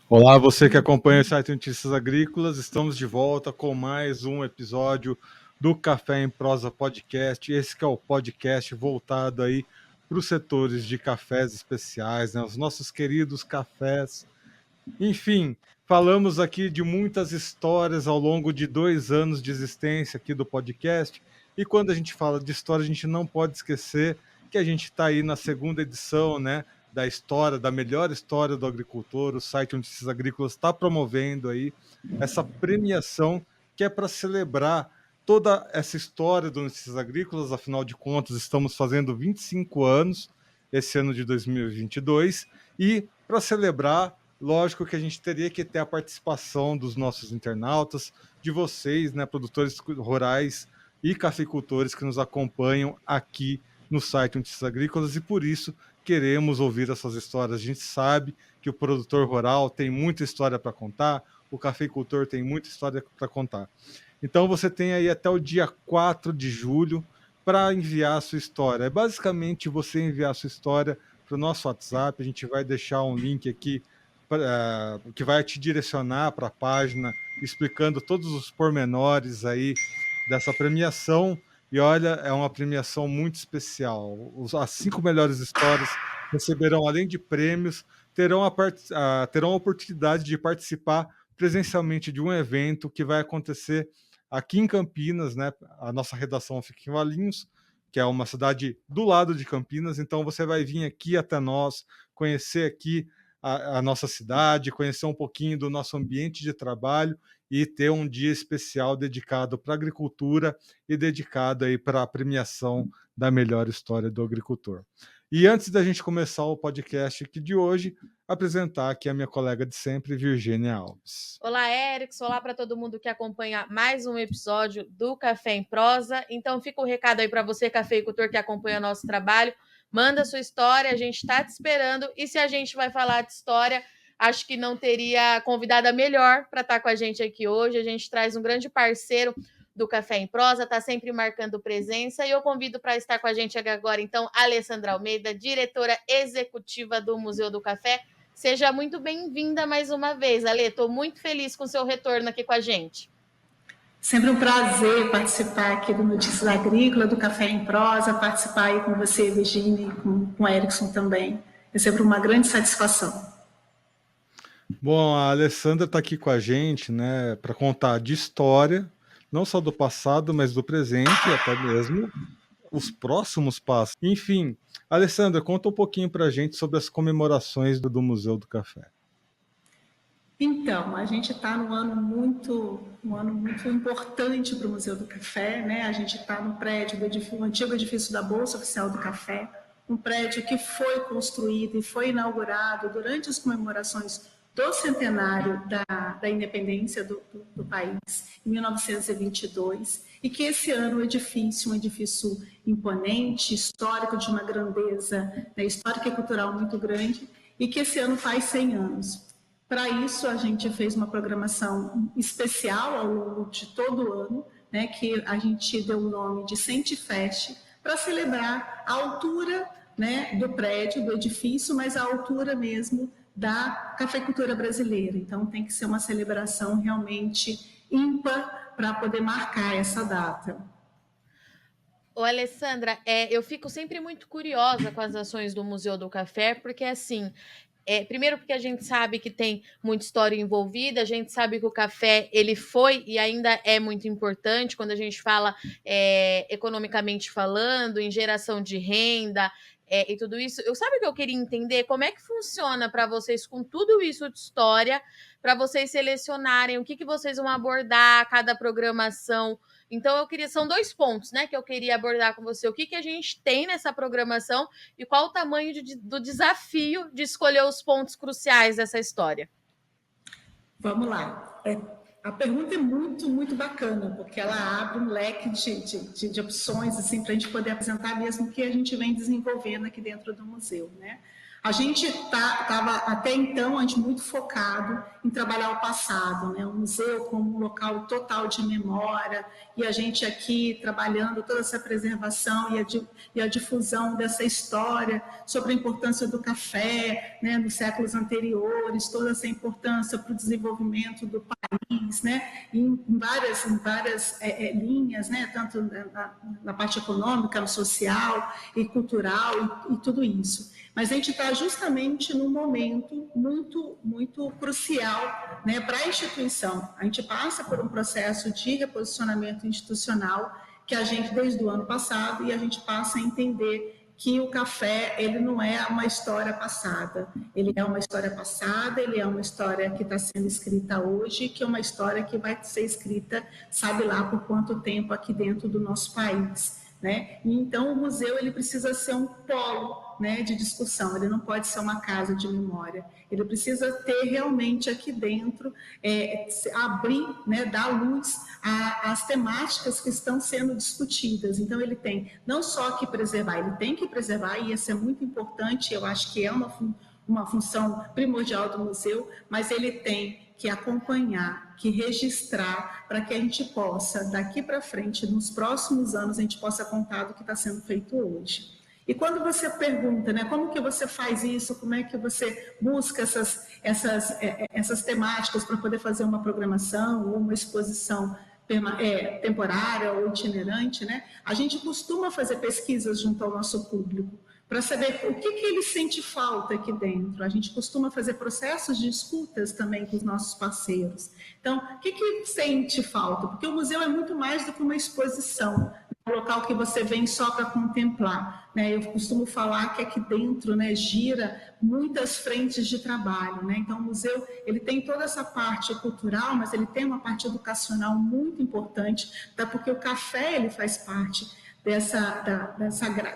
Olá, você que acompanha o site Notícias Agrícolas, estamos de volta com mais um episódio do Café em Prosa Podcast. Esse que é o podcast voltado aí para os setores de cafés especiais, né? Os nossos queridos cafés. Enfim, falamos aqui de muitas histórias ao longo de 2 anos de existência aqui do podcast. E quando a gente fala de história, a gente não pode esquecer que a gente está aí na segunda edição, né? Da história, da melhor história do agricultor. O site Notícias Agrícolas está promovendo aí essa premiação que é para celebrar toda essa história do Notícias Agrícolas. Afinal de contas, estamos fazendo 25 anos esse ano de 2022 e para celebrar, lógico que a gente teria que ter a participação dos nossos internautas, de vocês, né, produtores rurais e cafeicultores que nos acompanham aqui no site Notícias Agrícolas, e por isso queremos ouvir essas histórias. A gente sabe que o produtor rural tem muita história para contar, o cafeicultor tem muita história para contar. Então você tem aí até o dia 4 de julho para enviar a sua história. É basicamente você enviar a sua história para o nosso WhatsApp. A gente vai deixar um link aqui que vai te direcionar para a página explicando todos os pormenores aí dessa premiação. E olha, é uma premiação muito especial. As 5 melhores histórias receberão, além de prêmios, terão a oportunidade de participar presencialmente de um evento que vai acontecer aqui em Campinas, né? A nossa redação fica em Valinhos, que é uma cidade do lado de Campinas. Então você vai vir aqui até nós, conhecer aqui a nossa cidade, conhecer um pouquinho do nosso ambiente de trabalho e ter um dia especial dedicado para a agricultura e dedicado aí para a premiação da melhor história do agricultor. E antes da gente começar o podcast aqui de hoje, apresentar aqui a minha colega de sempre, Virgínia Alves. Olá, Erickson. Olá para todo mundo que acompanha mais um episódio do Café em Prosa. Então fica o recado aí para você, cafeicultor, que acompanha nosso trabalho. Manda sua história, a gente está te esperando. E se a gente vai falar de história, acho que não teria convidada melhor para estar com a gente aqui hoje. A gente traz um grande parceiro do Café em Prosa, está sempre marcando presença. E eu convido para estar com a gente agora, então, a Alessandra Almeida, diretora executiva do Museu do Café. Seja muito bem-vinda mais uma vez, Ale. Estou muito feliz com o seu retorno aqui com a gente. Sempre um prazer participar aqui do Notícias Agrícola, do Café em Prosa, participar aí com você, Virginia, e com o Erickson também. É sempre uma grande satisfação. Bom, a Alessandra está aqui com a gente, né, para contar de história, não só do passado, mas do presente e até mesmo os próximos passos. Enfim, Alessandra, conta um pouquinho para a gente sobre as comemorações do Museu do Café. Então, a gente está num ano muito importante para o Museu do Café, né? A gente está no prédio do antigo edifício da Bolsa Oficial do Café, um prédio que foi construído e foi inaugurado durante as comemorações do centenário da independência do país, em 1922, e que esse ano o edifício, um edifício imponente, histórico, de uma grandeza, né, histórica e cultural muito grande, e que esse ano faz 100 anos. Para isso, a gente fez uma programação especial ao longo de todo o ano, né, que a gente deu o nome de Centifest, para celebrar a altura, né, do prédio, do edifício, mas a altura mesmo da cafeicultura brasileira. Então, tem que ser uma celebração realmente ímpar para poder marcar essa data. Ô, Alessandra, eu fico sempre muito curiosa com as ações do Museu do Café, porque, assim, primeiro porque a gente sabe que tem muita história envolvida, a gente sabe que o café ele foi e ainda é muito importante quando a gente fala economicamente falando, em geração de renda e tudo isso. Sabe o que eu queria entender? Como é que funciona para vocês com tudo isso de história, para vocês selecionarem o que vocês vão abordar, cada programação. Então, são 2 pontos, né, que eu queria abordar com você. O que a gente tem nessa programação e qual o tamanho do desafio de escolher os pontos cruciais dessa história? Vamos lá. A pergunta é muito, muito bacana, porque ela abre um leque de opções assim, para a gente poder apresentar mesmo o que a gente vem desenvolvendo aqui dentro do museu, né? A gente estava até então a gente muito focado em trabalhar o passado, né? O museu como um local total de memória, e a gente aqui trabalhando toda essa preservação e a difusão dessa história sobre a importância do café, né, nos séculos anteriores, toda essa importância para o desenvolvimento do país, né, em várias linhas, né, tanto na parte econômica, no social e cultural e tudo isso. Mas a gente está justamente num momento muito, muito crucial, né, para a instituição. A gente passa por um processo de reposicionamento institucional que a gente, desde o ano passado, e a gente passa a entender que o café, ele não é uma história passada, ele é uma história passada, ele é uma história que está sendo escrita hoje, que é uma história que vai ser escrita, sabe lá por quanto tempo aqui dentro do nosso país, né? E então o museu, ele precisa ser um polo, né, de discussão, ele não pode ser uma casa de memória, ele precisa ter realmente aqui dentro, abrir, né, dar luz às temáticas que estão sendo discutidas. Então ele tem não só que preservar, ele tem que preservar, e isso é muito importante, eu acho que é uma função primordial do museu, mas ele tem que acompanhar, que registrar, para que a gente possa, daqui para frente, nos próximos anos, a gente possa contar do que está sendo feito hoje. E quando você pergunta, né, como que você faz isso, como é que você busca essas temáticas para poder fazer uma programação ou uma exposição temporária ou itinerante, né? A gente costuma fazer pesquisas junto ao nosso público para saber o que ele sente falta aqui dentro. A gente costuma fazer processos de escutas também com os nossos parceiros. Então, o que sente falta? Porque o museu é muito mais do que uma exposição, um local que você vem só para contemplar, né? Eu costumo falar que aqui dentro, né, gira muitas frentes de trabalho, né? Então o museu, ele tem toda essa parte cultural, mas ele tem uma parte educacional muito importante, até porque o café, ele faz parte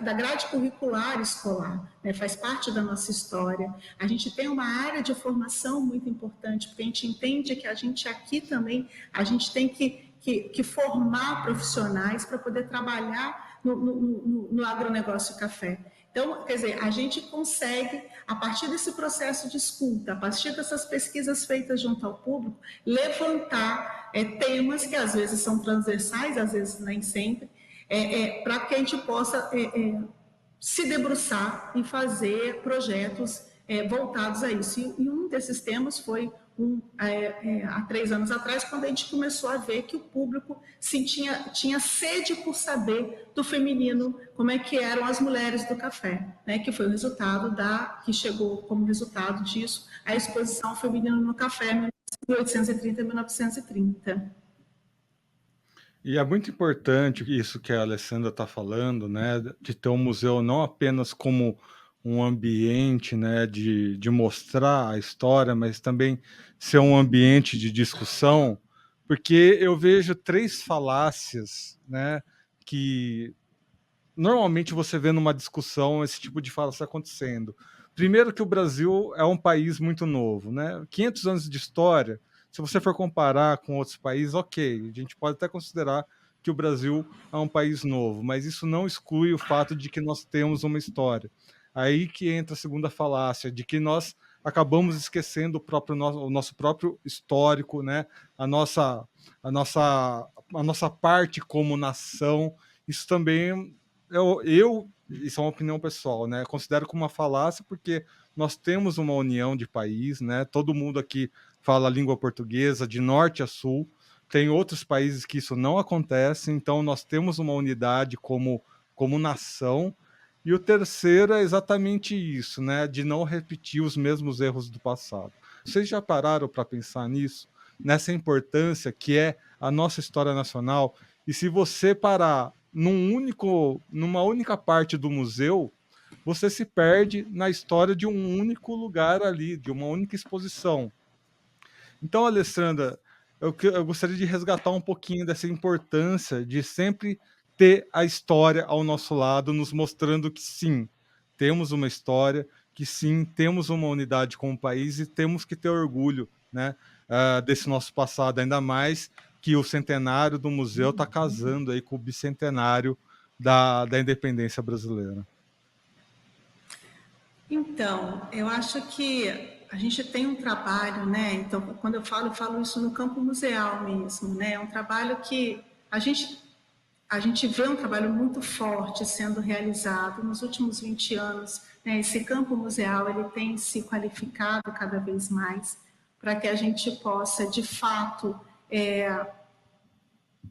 da grade curricular escolar, né? Faz parte da nossa história. A gente tem uma área de formação muito importante, porque a gente entende que a gente aqui também, a gente tem que formar profissionais para poder trabalhar no agronegócio café. Então, quer dizer, a gente consegue, a partir desse processo de escuta, a partir dessas pesquisas feitas junto ao público, levantar temas que às vezes são transversais, às vezes nem sempre, para que a gente possa se debruçar e fazer projetos voltados a isso. E um desses temas foi há 3 anos atrás, quando a gente começou a ver que o público tinha sede por saber do feminino, como é que eram as mulheres do café, né? Que foi o resultado que chegou como resultado disso a exposição Feminino no Café, 1830-1930. E é muito importante isso que a Alessandra está falando, né, de ter um museu não apenas como um ambiente, né, de mostrar a história, mas também ser um ambiente de discussão, porque eu vejo 3 falácias, né, que normalmente você vê numa discussão esse tipo de falácia acontecendo. Primeiro que o Brasil é um país muito novo, né? 500 anos de história, se você for comparar com outros países, ok, a gente pode até considerar que o Brasil é um país novo, mas isso não exclui o fato de que nós temos uma história. Aí que entra a segunda falácia, de que nós acabamos esquecendo o nosso próprio histórico, né? A nossa, a nossa parte como nação. Isso também isso é uma opinião pessoal, né? Considero como uma falácia porque nós temos uma união de país, né? Todo mundo aqui fala a língua portuguesa de norte a sul. Tem outros países que isso não acontece, então nós temos uma unidade como nação. E o terceiro é exatamente isso, né? De não repetir os mesmos erros do passado. Vocês já pararam para pensar nisso? Nessa importância que é a nossa história nacional? E se você parar numa única parte do museu, você se perde na história de um único lugar ali, de uma única exposição. Então, Alessandra, eu gostaria de resgatar um pouquinho dessa importância de sempre ter a história ao nosso lado, nos mostrando que sim, temos uma história, que sim, temos uma unidade como país e temos que ter orgulho, né? desse nosso passado, ainda mais que o centenário do museu está casando aí com o bicentenário da independência brasileira. Então, eu acho que a gente tem um trabalho, né? Então, quando eu falo isso no campo museal mesmo, né? É um trabalho que a gente vê um trabalho muito forte sendo realizado nos últimos 20 anos. Né? Esse campo museal ele tem se qualificado cada vez mais para que a gente possa, de fato,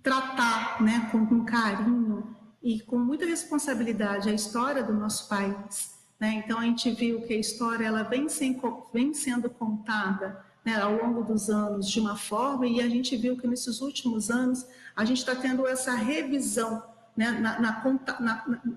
tratar, né, com carinho e com muita responsabilidade a história do nosso país. Né? Então, a gente viu que a história ela vem sendo contada, né, ao longo dos anos de uma forma, e a gente viu que nesses últimos anos a gente está tendo essa revisão, né,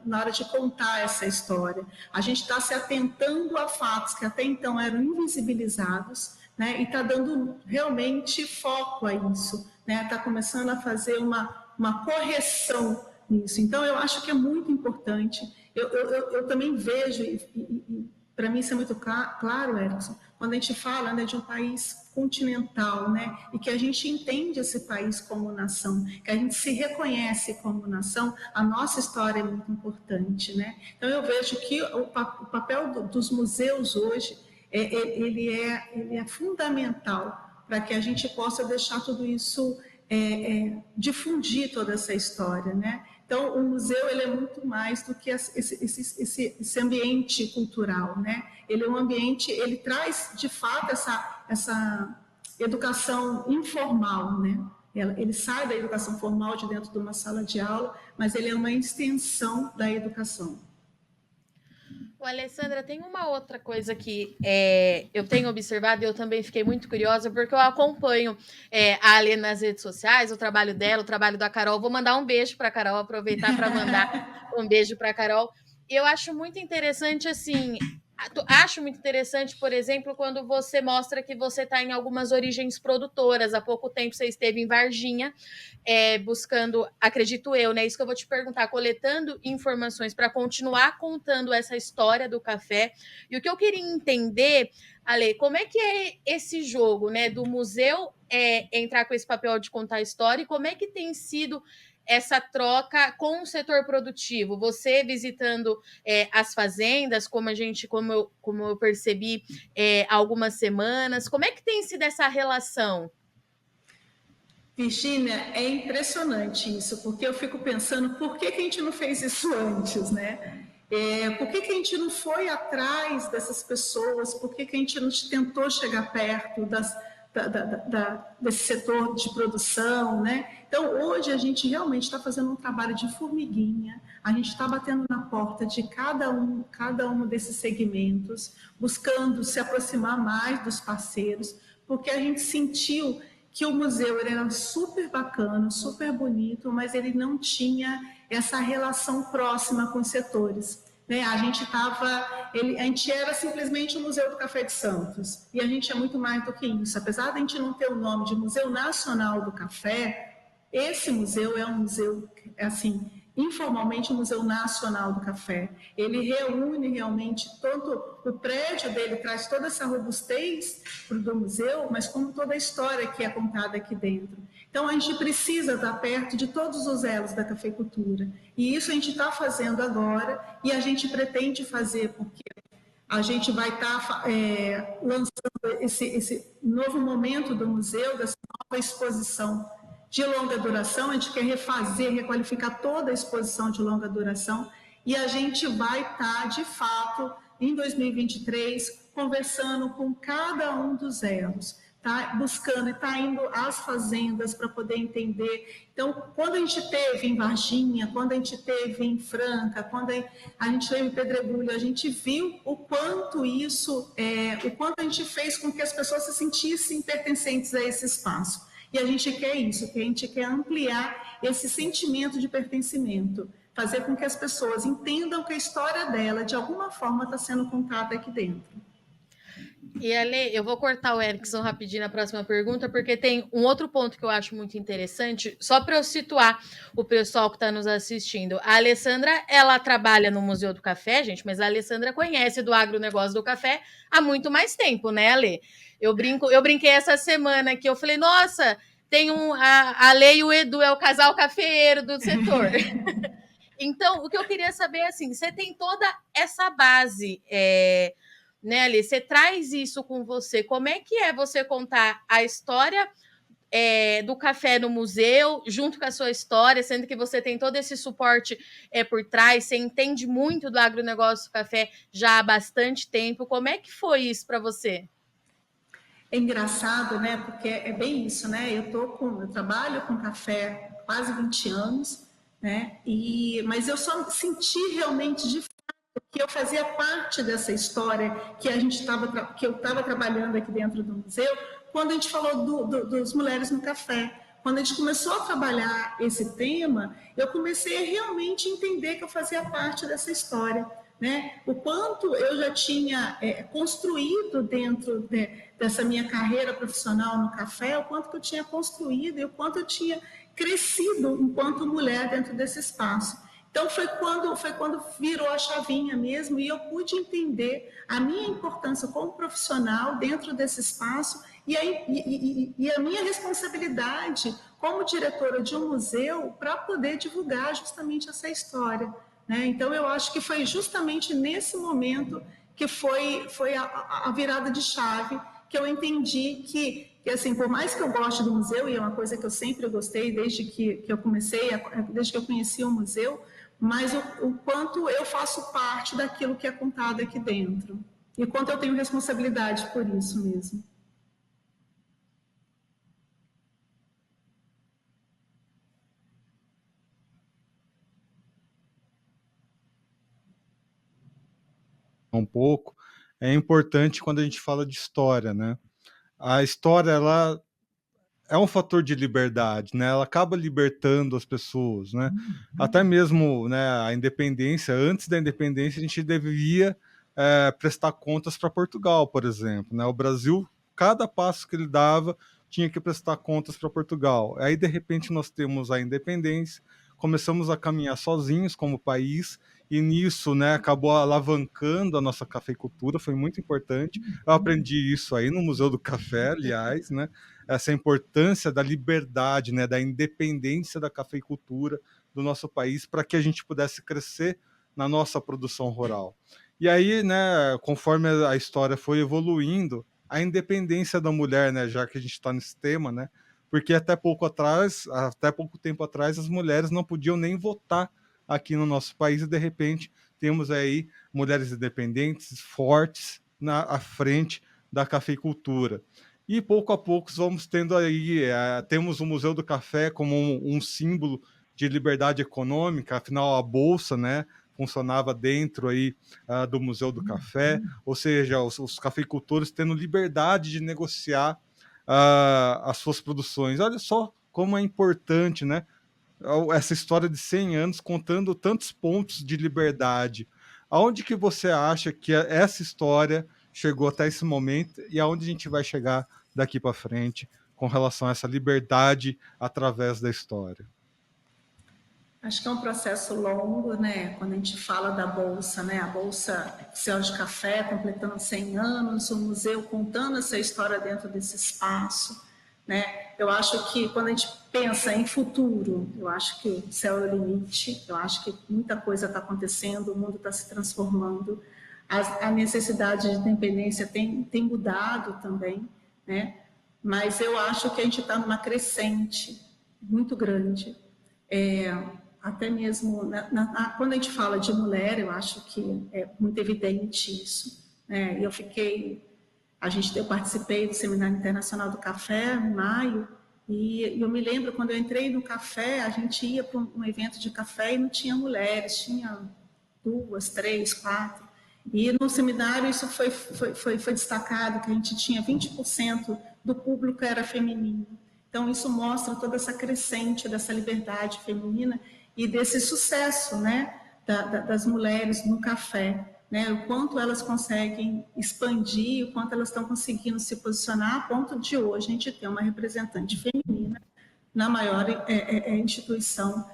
na hora de contar essa história. A gente está se atentando a fatos que até então eram invisibilizados, né, e está dando realmente foco a isso, né, está começando a fazer uma correção nisso. Então, eu acho que é muito importante. Eu também vejo, e para mim isso é muito claro, Erickson, quando a gente fala, né, de um país continental, né, e que a gente entende esse país como nação, que a gente se reconhece como nação, a nossa história é muito importante, né? Então eu vejo que o papel dos museus hoje ele é fundamental para que a gente possa deixar tudo isso, difundir toda essa história, né? Então, o museu ele é muito mais do que esse ambiente cultural, né? Ele é um ambiente, ele traz, de fato, essa educação informal, né? Ele sai da educação formal de dentro de uma sala de aula, mas ele é uma extensão da educação. Ô, Alessandra, tem uma outra coisa que eu tenho observado e eu também fiquei muito curiosa, porque eu acompanho a Ale nas redes sociais, o trabalho dela, o trabalho da Carol. Vou mandar um beijo para a Carol, aproveitar para mandar um beijo para a Carol. E eu acho muito interessante, assim, acho muito interessante, por exemplo, quando você mostra que você está em algumas origens produtoras. Há pouco tempo você esteve em Varginha, buscando, acredito eu, né? Isso que eu vou te perguntar, coletando informações para continuar contando essa história do café. E o que eu queria entender, Ale, como é que é esse jogo, né? Do museu entrar com esse papel de contar a história, e como é que tem sido essa troca com o setor produtivo, você visitando as fazendas, como eu percebi há algumas semanas, como é que tem sido essa relação? Virgínia, é impressionante isso, porque eu fico pensando por que a gente não fez isso antes, né? Por que a gente não foi atrás dessas pessoas? Por que a gente não tentou chegar perto desse setor de produção, né? Então, hoje a gente realmente está fazendo um trabalho de formiguinha, a gente está batendo na porta de cada um desses segmentos, buscando se aproximar mais dos parceiros, porque a gente sentiu que o museu ele era super bacana, super bonito, mas ele não tinha essa relação próxima com os setores. Né? A gente era simplesmente o Museu do Café de Santos, e a gente é muito mais do que isso. Apesar de a gente não ter o nome de Museu Nacional do Café, esse museu é um museu, assim, informalmente o Museu Nacional do Café. Ele reúne realmente todo o prédio dele, traz toda essa robustez do museu, mas como toda a história que é contada aqui dentro. Então, a gente precisa estar perto de todos os elos da cafeicultura. E isso a gente está fazendo agora, e a gente pretende fazer, porque a gente vai estar lançando esse novo momento do museu, dessa nova exposição de longa duração. A gente quer requalificar toda a exposição de longa duração, e a gente vai estar, de fato, em 2023, conversando com cada um dos elos, tá? Buscando e está indo às fazendas para poder entender. Então, quando a gente teve em Varginha, quando a gente teve em Franca, quando a gente teve em Pedregulho, a gente viu o quanto o quanto a gente fez com que as pessoas se sentissem pertencentes a esse espaço. E a gente quer isso, que a gente quer ampliar esse sentimento de pertencimento, fazer com que as pessoas entendam que a história dela, de alguma forma, está sendo contada aqui dentro. E Ale, eu vou cortar o Erickson rapidinho na próxima pergunta, porque tem um outro ponto que eu acho muito interessante, só para eu situar o pessoal que está nos assistindo. A Alessandra, ela trabalha no Museu do Café, gente, mas a Alessandra conhece do agronegócio do café há muito mais tempo, né, Ale? Eu brinquei essa semana que eu falei, nossa, tem a Ale e o Edu, é o casal cafeeiro do setor. Então, o que eu queria saber é assim, você tem toda essa base, né, Ali? Você traz isso com você. Como é que é você contar a história do café no museu, junto com a sua história, sendo que você tem todo esse suporte por trás, você entende muito do agronegócio do café já há bastante tempo. Como é que foi isso para você? É engraçado, né? Porque é bem isso, né? Eu trabalho com café há quase 20 anos, né? Mas eu só senti realmente de fato que eu fazia parte dessa história que eu estava trabalhando aqui dentro do museu, quando a gente falou dos mulheres no café. Quando a gente começou a trabalhar esse tema, eu comecei a realmente entender que eu fazia parte dessa história. Né? O quanto eu já tinha construído dessa minha carreira profissional no café, o quanto que eu tinha construído e o quanto eu tinha crescido enquanto mulher dentro desse espaço. Então foi quando virou a chavinha mesmo e eu pude entender a minha importância como profissional dentro desse espaço e a minha responsabilidade como diretora de um museu para poder divulgar justamente essa história. Né? Então, eu acho que foi justamente nesse momento que foi a virada de chave, que eu entendi que, assim, por mais que eu goste do museu, e é uma coisa que eu sempre gostei desde que eu desde que eu conheci o museu, mas o quanto eu faço parte daquilo que é contado aqui dentro. E quanto eu tenho responsabilidade por isso mesmo. Um pouco, é importante quando a gente fala de história, né? A história, ela é um fator de liberdade, né? Ela acaba libertando as pessoas, né? Até mesmo, né, a independência, antes da independência, a gente devia prestar contas para Portugal, por exemplo, né? O Brasil, cada passo que ele dava, tinha que prestar contas para Portugal. Aí, de repente, nós temos a independência, começamos a caminhar sozinhos como país, e nisso, né, acabou alavancando a nossa cafeicultura, foi muito importante. Eu aprendi isso aí no Museu do Café, aliás, né? Essa importância da liberdade, né, da independência da cafeicultura do nosso país para que a gente pudesse crescer na nossa produção rural. E aí, né, conforme a história foi evoluindo, a independência da mulher, né, já que a gente está nesse tema, né, porque até pouco tempo atrás, as mulheres não podiam nem votar aqui no nosso país e de repente temos aí mulheres independentes, fortes à frente da cafeicultura. E pouco a pouco vamos tendo aí, temos o Museu do Café como um símbolo de liberdade econômica, afinal a Bolsa, né, funcionava dentro aí do Museu do Café, ou seja, os cafeicultores tendo liberdade de negociar as suas produções. Olha só como é importante, né, essa história de 100 anos contando tantos pontos de liberdade. Aonde que você acha que essa história chegou até esse momento e aonde a gente vai chegar daqui para frente com relação a essa liberdade através da história? Acho que é um processo longo, né? Quando a gente fala da Bolsa, né? A Bolsa Oficial de Café completando 100 anos, o museu contando essa história dentro desse espaço, né? Eu acho que quando a gente pensa em futuro, eu acho que o céu é o limite, eu acho que muita coisa está acontecendo, o mundo está se transformando, a necessidade de independência tem mudado também, né? Mas eu acho que a gente está numa crescente muito grande. Até mesmo quando a gente fala de mulher, eu acho que é muito evidente isso. Né? Eu participei do Seminário Internacional do Café em maio, e eu me lembro quando eu entrei no café, a gente ia para um evento de café e não tinha mulheres, tinha 2, 3, 4. E no seminário isso foi destacado, que a gente tinha 20% do público era feminino. Então isso mostra toda essa crescente dessa liberdade feminina e desse sucesso, né, das mulheres no café. né, o quanto elas conseguem expandir, o quanto elas estão conseguindo se posicionar, a ponto de hoje a gente ter uma representante feminina na maior instituição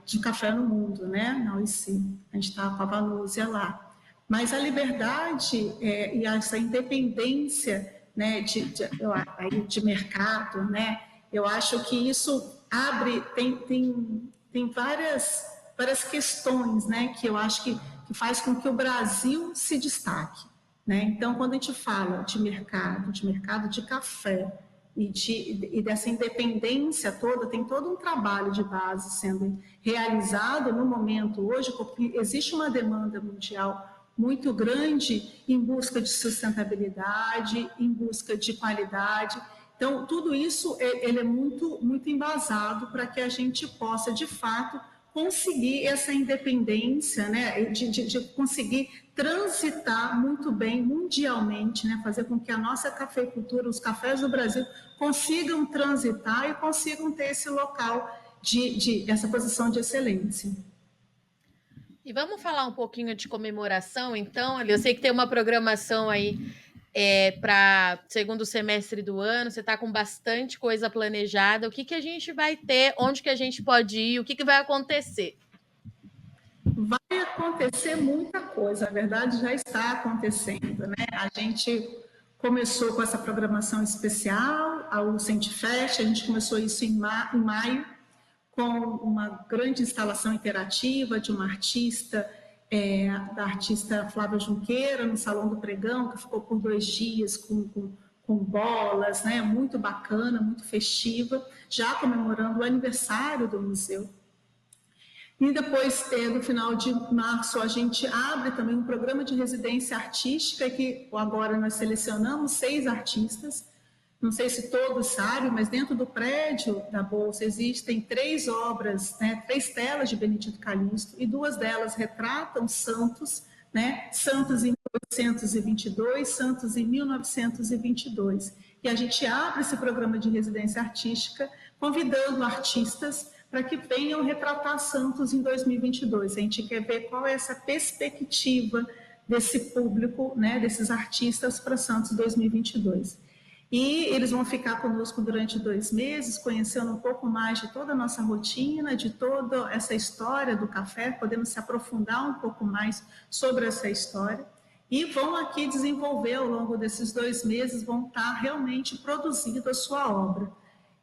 de café no mundo, né, na OIC. A gente está com a Vanúzia lá. Mas a liberdade e essa independência, né, de mercado, né, eu acho que isso abre, tem várias questões, né, que eu acho que faz com que o Brasil se destaque, né? Então, quando a gente fala de mercado de café e dessa independência toda, tem todo um trabalho de base sendo realizado no momento hoje, porque existe uma demanda mundial muito grande em busca de sustentabilidade, em busca de qualidade. Então, tudo isso ele é muito embasado para que a gente possa, de fato, conseguir essa independência, né, de conseguir transitar muito bem mundialmente, né, fazer com que a nossa cafeicultura, os cafés do Brasil, consigam transitar e consigam ter esse local essa posição de excelência. E vamos falar um pouquinho de comemoração, então. Eu sei que tem uma programação aí para segundo semestre do ano, você está com bastante coisa planejada. O que a gente vai ter? Onde que a gente pode ir? O que vai acontecer? Vai acontecer muita coisa, na verdade já está acontecendo, né? A gente começou com essa programação especial, a Centifest, a gente começou isso em maio, com uma grande instalação interativa de uma artista, da artista Flávia Junqueira, no Salão do Pregão, que ficou por 2 dias com bolas, né? Muito bacana, muito festiva, já comemorando o aniversário do museu. E depois, no final de março, a gente abre também um programa de residência artística, que agora nós selecionamos 6 artistas. Não sei se todos sabem, mas dentro do prédio da Bolsa existem 3 obras, né, 3 telas de Benedito Calixto, e 2 delas retratam santos, né, santos em 1822, santos em 1922. E a gente abre esse programa de residência artística convidando artistas para que venham retratar santos em 2022. A gente quer ver qual é essa perspectiva desse público, né, desses artistas para Santos 2022. E eles vão ficar conosco durante 2 meses, conhecendo um pouco mais de toda a nossa rotina, de toda essa história do café, podendo se aprofundar um pouco mais sobre essa história. E vão aqui desenvolver, ao longo desses 2 meses, vão estar realmente produzindo a sua obra.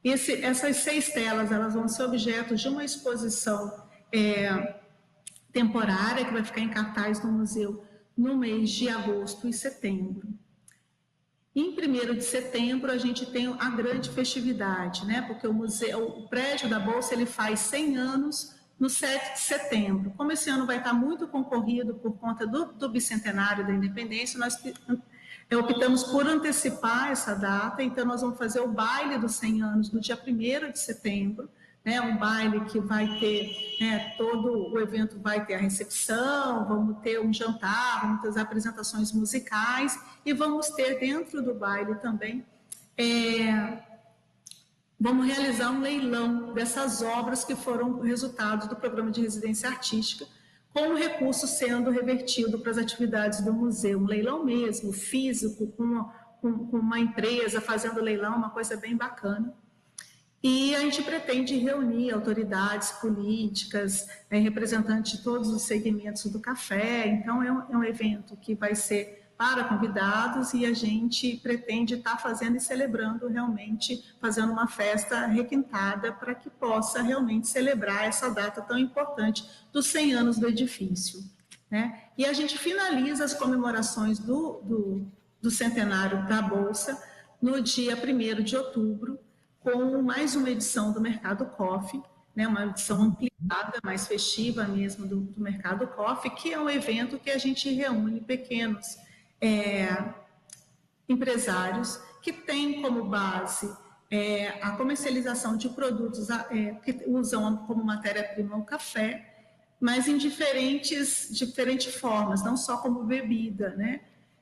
Essas 6 telas, elas vão ser objeto de uma exposição temporária, que vai ficar em cartaz no museu no mês de agosto e setembro. Em 1º de setembro, a gente tem a grande festividade, né? Porque o prédio da Bolsa ele faz 100 anos no 7 de setembro. Como esse ano vai estar muito concorrido por conta do bicentenário da independência, nós optamos por antecipar essa data, então nós vamos fazer o baile dos 100 anos no dia 1º de setembro, né, um baile que vai ter, né, todo o evento vai ter a recepção, vamos ter um jantar, vamos ter as apresentações musicais e vamos ter dentro do baile também, vamos realizar um leilão dessas obras que foram resultado do programa de residência artística, com o recurso sendo revertido para as atividades do museu, um leilão mesmo, físico, com uma empresa fazendo leilão, uma coisa bem bacana. E a gente pretende reunir autoridades políticas, representantes de todos os segmentos do café, então é um evento que vai ser para convidados e a gente pretende estar fazendo e celebrando realmente, fazendo uma festa requintada para que possa realmente celebrar essa data tão importante dos 100 anos do edifício, né? E a gente finaliza as comemorações do centenário da Bolsa no dia 1º de outubro, com mais uma edição do Mercado Coffee, né, uma edição ampliada, mais festiva mesmo do Mercado Coffee, que é um evento que a gente reúne pequenos empresários que têm como base a comercialização de produtos que usam como matéria-prima o café, mas em diferentes formas, não só como bebida, né?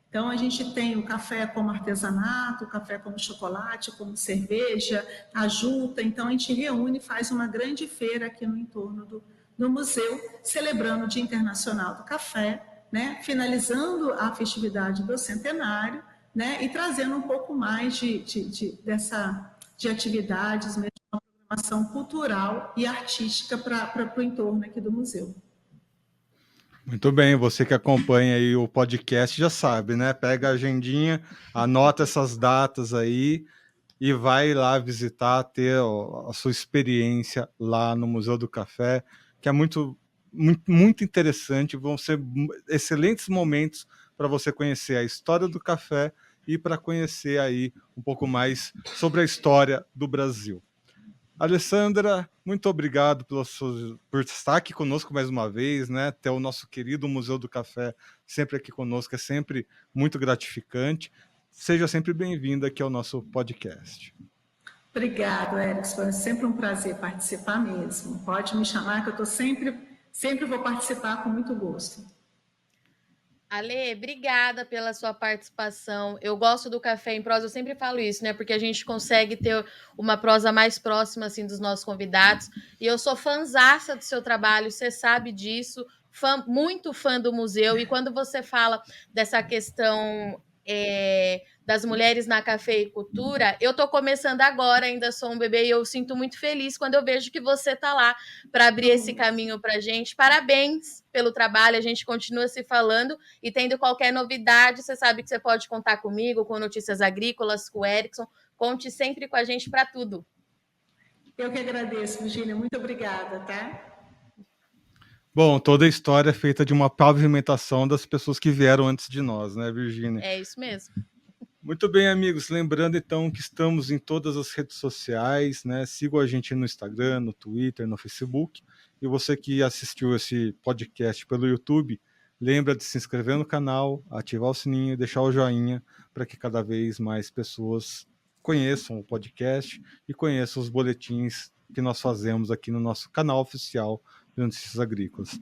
Então, a gente tem o café como artesanato, o café como chocolate, como cerveja, a juta. Então, a gente reúne e faz uma grande feira aqui no entorno do museu, celebrando o Dia Internacional do Café, né, finalizando a festividade do centenário, né, e trazendo um pouco mais de atividades, mesmo uma programação cultural e artística para o entorno aqui do museu. Muito bem, você que acompanha aí o podcast já sabe, né? Pega a agendinha, anota essas datas aí e vai lá visitar, ter a sua experiência lá no Museu do Café, que é muito interessante. Vão ser excelentes momentos para você conhecer a história do café e para conhecer aí um pouco mais sobre a história do Brasil. Alessandra, muito obrigado por estar aqui conosco mais uma vez, né? Ter o nosso querido Museu do Café sempre aqui conosco é sempre muito gratificante. Seja sempre bem-vinda aqui ao nosso podcast. Obrigado, Erickson. Foi sempre um prazer participar mesmo. Pode me chamar que eu estou sempre vou participar com muito gosto. Ale, obrigada pela sua participação. Eu gosto do Café em Prosa, eu sempre falo isso, né? Porque a gente consegue ter uma prosa mais próxima assim dos nossos convidados. E eu sou fãzaça do seu trabalho, você sabe disso, muito fã do museu. E quando você fala dessa questão das mulheres na cafeicultura, eu estou começando agora, ainda sou um bebê, e eu sinto muito feliz quando eu vejo que você está lá para abrir esse caminho para a gente. Parabéns pelo trabalho, a gente continua se falando. E tendo qualquer novidade, você sabe que você pode contar comigo, com Notícias Agrícolas, com o Erickson. Conte sempre com a gente para tudo. Eu que agradeço, Virgínia. Muito obrigada, tá? Bom, toda a história é feita de uma pavimentação das pessoas que vieram antes de nós, né, Virgínia? É isso mesmo. Muito bem, amigos. Lembrando, então, que estamos em todas as redes sociais, né? Sigam a gente no Instagram, no Twitter, no Facebook. E você que assistiu esse podcast pelo YouTube, lembra de se inscrever no canal, ativar o sininho e deixar o joinha para que cada vez mais pessoas conheçam o podcast e conheçam os boletins que nós fazemos aqui no nosso canal oficial de Notícias Agrícolas.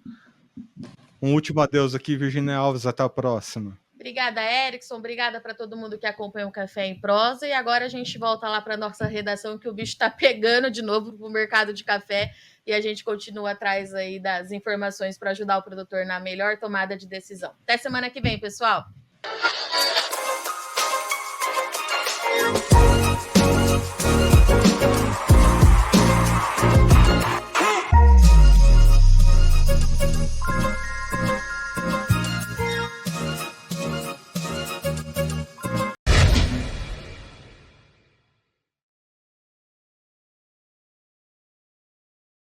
Um último adeus aqui, Virgínia Alves. Até a próxima. Obrigada, Erickson. Obrigada para todo mundo que acompanha o Café em Prosa. E agora a gente volta lá para a nossa redação, que o bicho está pegando de novo para o mercado de café. E a gente continua atrás aí das informações para ajudar o produtor na melhor tomada de decisão. Até semana que vem, pessoal!